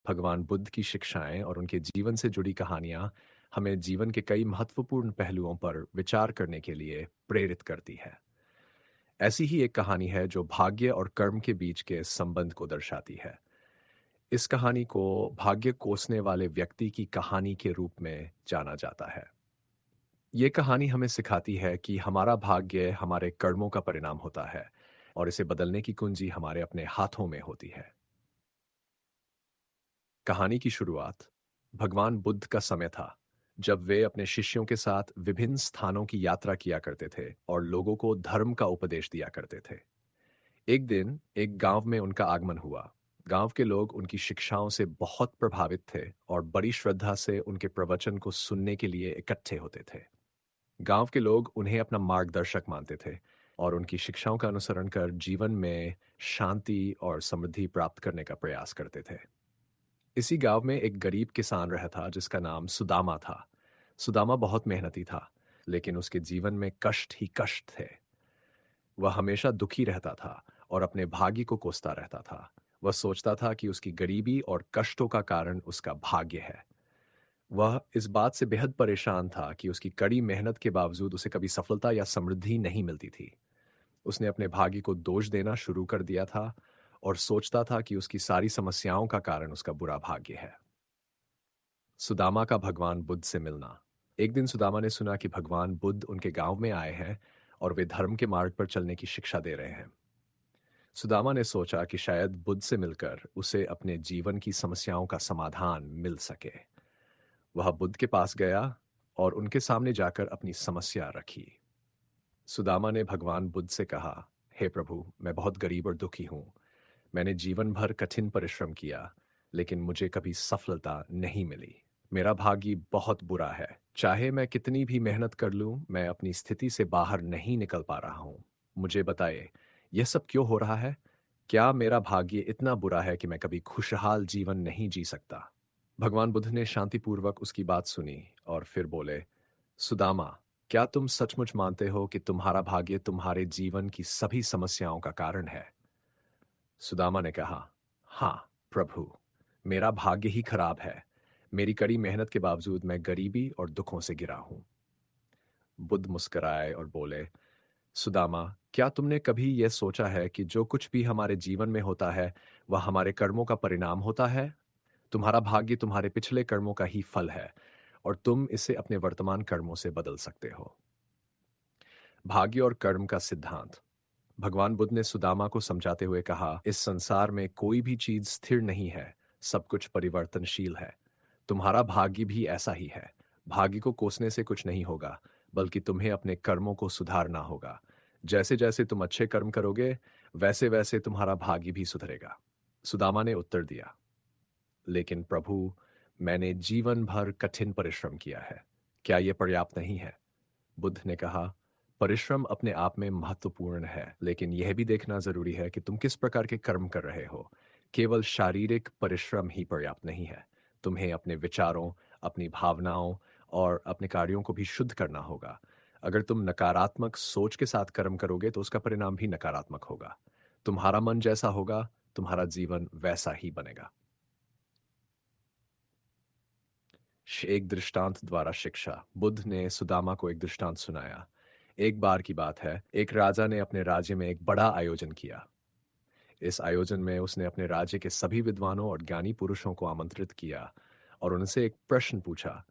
भगवान बुद्ध की शिक्षाएं और उनके जीवन से जुड़ी कहानियां हमें जीवन के कई महत्वपूर्ण पहलुओं पर विचार करने के लिए प्रेरित करती है। ऐसी ही एक कहानी है जो भाग्य और कर्म के बीच के संबंध को दर्शाती है। इस कहानी को भाग्य कोसने वाले व्यक्ति की कहानी के रूप में जाना जाता है। ये कहानी हमें सिखाती है कि हमारा भाग्य हमारे कर्मों का परिणाम होता है और इसे बदलने की कुंजी हमारे अपने हाथों में होती है। कहानी की शुरुआत भगवान बुद्ध का समय था, जब वे अपने शिष्यों के साथ विभिन्न स्थानों की यात्रा किया करते थे और लोगों को धर्म का उपदेश दिया करते थे। एक दिन एक गांव में उनका आगमन हुआ। गांव के लोग उनकी शिक्षाओं से बहुत प्रभावित थे और बड़ी श्रद्धा से उनके प्रवचन को सुनने के लिए इकट्ठे होते थे। गांव के लोग उन्हें अपना मार्गदर्शक मानते थे और उनकी शिक्षाओं का अनुसरण कर जीवन में शांति और समृद्धि प्राप्त करने का प्रयास करते थे। इसी गांव में एक गरीब किसान रहता जिसका नाम सुदामा था। सुदामा बहुत मेहनती था, लेकिन उसके जीवन में कष्ट ही कष्ट थे। वह हमेशा दुखी रहता था और अपने भाग्य को कोसता रहता था। वह सोचता था कि उसकी गरीबी और कष्टों का कारण उसका भाग्य है। वह इस बात से बेहद परेशान था कि उसकी कड़ी मेहनत के बावजूद उसे कभी सफलता या समृद्धि नहीं मिलती थी। उसने अपने भाग्य को दोष देना शुरू कर दिया था और सोचता था कि उसकी सारी समस्याओं का कारण उसका बुरा भाग्य है। सुदामा का भगवान बुद्ध से मिलना। एक दिन सुदामा ने सुना कि भगवान बुद्ध उनके गांव में आए हैं और वे धर्म के मार्ग पर चलने की शिक्षा दे रहे हैं। सुदामा ने सोचा कि शायद बुद्ध से मिलकर उसे अपने जीवन की समस्याओं का समाधान मिल सके। वह बुद्ध के पास गया और उनके सामने जाकर अपनी समस्या रखी। सुदामा ने भगवान बुद्ध से कहा, हे प्रभु, मैं बहुत गरीब और दुखी हूं। मैंने जीवन भर कठिन परिश्रम किया, लेकिन मुझे कभी सफलता नहीं मिली। मेरा भाग्य बहुत बुरा है। चाहे मैं कितनी भी मेहनत कर लूं, मैं अपनी स्थिति से बाहर नहीं निकल पा रहा हूं। मुझे बताइए, यह सब क्यों हो रहा है? क्या मेरा भाग्य इतना बुरा है कि मैं कभी खुशहाल जीवन नहीं जी सकता? भगवान बुद्ध ने शांतिपूर्वक उसकी बात सुनी और फिर बोले, सुदामा, क्या तुम सचमुच मानते हो कि तुम्हारा भाग्य तुम्हारे जीवन की सभी समस्याओं का कारण है? सुदामा ने कहा, हाँ प्रभु, मेरा भाग्य ही खराब है। मेरी कड़ी मेहनत के बावजूद मैं गरीबी और दुखों से घिरा हूं। बुद्ध मुस्कुराए और बोले, सुदामा, क्या तुमने कभी यह सोचा है कि जो कुछ भी हमारे जीवन में होता है, वह हमारे कर्मों का परिणाम होता है? तुम्हारा भाग्य तुम्हारे पिछले कर्मों का ही फल है और तुम इसे अपने वर्तमान कर्मों से बदल सकते हो। भाग्य और कर्म का सिद्धांत। भगवान बुद्ध ने सुदामा को समझाते हुए कहा, इस संसार में कोई भी चीज स्थिर नहीं है, सब कुछ परिवर्तनशील है। तुम्हारा भाग्य भी ऐसा ही है। भाग्य को कोसने से कुछ नहीं होगा, बल्कि तुम्हें अपने कर्मों को सुधारना होगा। जैसे जैसे तुम अच्छे कर्म करोगे, वैसे वैसे तुम्हारा भाग्य भी सुधरेगा। सुदामा ने उत्तर दिया, लेकिन प्रभु, मैंने जीवन भर कठिन परिश्रम किया है। क्या यह पर्याप्त नहीं है? बुद्ध ने कहा, परिश्रम अपने आप में महत्वपूर्ण है, लेकिन यह भी देखना जरूरी है कि तुम किस प्रकार के कर्म कर रहे हो। केवल शारीरिक परिश्रम ही पर्याप्त नहीं है। तुम्हें अपने विचारों, अपनी भावनाओं और अपने कार्यों को भी शुद्ध करना होगा। अगर तुम नकारात्मक सोच के साथ कर्म करोगे तो उसका परिणाम भी नकारात्मक होगा। तुम्हारा मन जैसा होगा, तुम्हारा जीवन वैसा ही बनेगा। एक दृष्टांत द्वारा शिक्षा। बुद्ध ने सुदामा को एक दृष्टांत सुनाया। एक बार की बात है, एक राजा ने अपने राज्य में एक बड़ा आयोजन किया। इस आयोजन में उसने अपने राज्य के सभी विद्वानों और ज्ञानी पुरुषों को आमंत्रित किया और उनसे एक प्रश्न पूछा,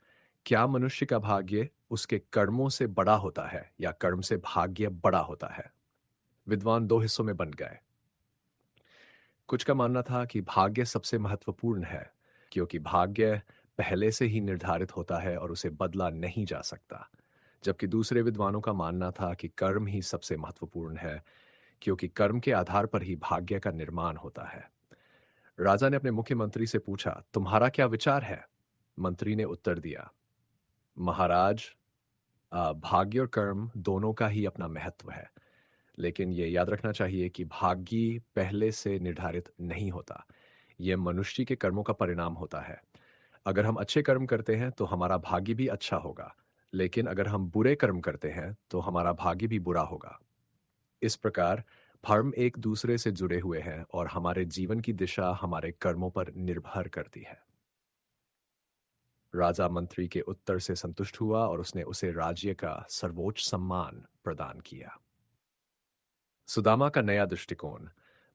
क्या मनुष्य का भाग्य उसके कर्मों से बड़ा होता है या कर्म से भाग्य बड़ा होता है? विद्वान दो हिस्सों में बन गए। कुछ का मानना था कि भाग्य सबसे महत्वपूर्ण है, क्योंकि भाग्य पहले से ही निर्धारित होता है और उसे बदला नहीं जा सकता। जबकि दूसरे विद्वानों का मानना था कि कर्म ही सबसे महत्वपूर्ण है, क्योंकि कर्म के आधार पर ही भाग्य का निर्माण होता है। राजा ने अपने मुख्यमंत्री से पूछा, तुम्हारा क्या विचार है? मंत्री ने उत्तर दिया, महाराज, भाग्य और कर्म दोनों का ही अपना महत्व है, लेकिन ये याद रखना चाहिए कि भाग्य पहले से निर्धारित नहीं होता। यह मनुष्य के कर्मों का परिणाम होता है। अगर हम अच्छे कर्म करते हैं तो हमारा भाग्य भी अच्छा होगा, लेकिन अगर हम बुरे कर्म करते हैं तो हमारा भाग्य भी बुरा होगा। इस प्रकार धर्म एक दूसरे से जुड़े हुए हैं और हमारे जीवन की दिशा हमारे कर्मों पर निर्भर करती है। राजा मंत्री के उत्तर से संतुष्ट हुआ और उसने उसे राज्य का सर्वोच्च सम्मान प्रदान किया। सुदामा का नया दृष्टिकोण।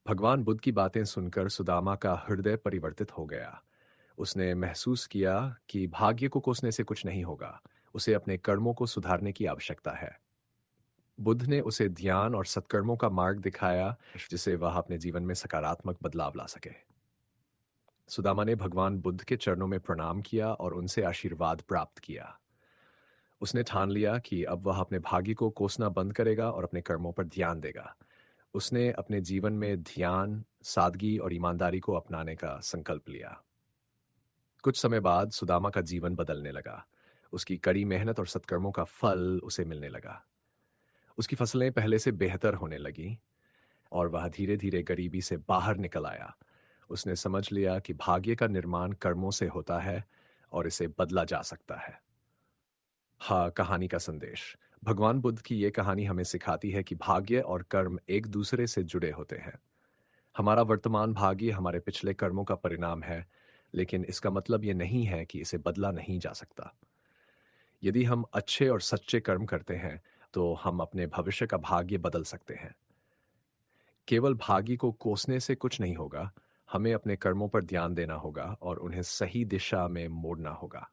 भगवान बुद्ध की बातें सुनकर सुदामा का हृदय परिवर्तित हो गया। उसने महसूस किया कि भाग्य को कोसने से कुछ नहीं होगा, उसे अपने कर्मों को सुधारने की आवश्यकता है। बुद्ध ने उसे ध्यान और सत्कर्मों का मार्ग दिखाया, जिससे वह अपने जीवन में सकारात्मक बदलाव ला सके। सुदामा ने भगवान बुद्ध के चरणों में प्रणाम किया और उनसे आशीर्वाद प्राप्त किया। उसने ठान लिया कि अब वह अपने भाग्य को कोसना बंद करेगा और अपने कर्मों पर ध्यान देगा। उसने अपने जीवन में ध्यान, सादगी और ईमानदारी को अपनाने का संकल्प लिया। कुछ समय बाद सुदामा का जीवन बदलने लगा। उसकी कड़ी मेहनत और सत्कर्मों का फल उसे मिलने लगा। उसकी फसलें पहले से बेहतर होने लगीं और वह धीरे-धीरे गरीबी से बाहर निकल आया। उसने समझ लिया कि भाग्य का निर्माण कर्मों से होता है और इसे बदला जा सकता है। हाँ, कहानी का संदेश। भगवान बुद्ध की ये कहानी हमें सिखाती है कि भाग्य और कर्म एक दूसरे से जुड़े होते हैं। हमारा वर्तमान भाग्य हमारे पिछले कर्मों का परिणाम है, लेकिन इसका मतलब ये नहीं है कि इसे बदला नहीं जा सकता। यदि हम अच्छे और सच्चे कर्म करते हैं, तो हम अपने भविष्य का भाग्य बदल सकते हैं। केवल भाग्य को कोसने से कुछ नहीं होगा, हमें अपने कर्मों पर ध्यान देना होगा और उन्हें सही दिशा में मोड़ना होगा।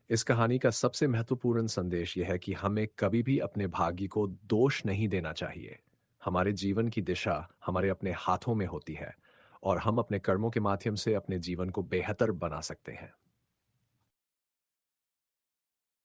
इस कहानी का सबसे महत्वपूर्ण संदेश यह है कि हमें कभी भी अपने भाग्य को दोष नहीं देना चाहिए। हमारे जीवन की दिशा हमारे अपने हाथों में होती है और हम अपने कर्मों के माध्यम से अपने जीवन को बेहतर बना सकते हैं।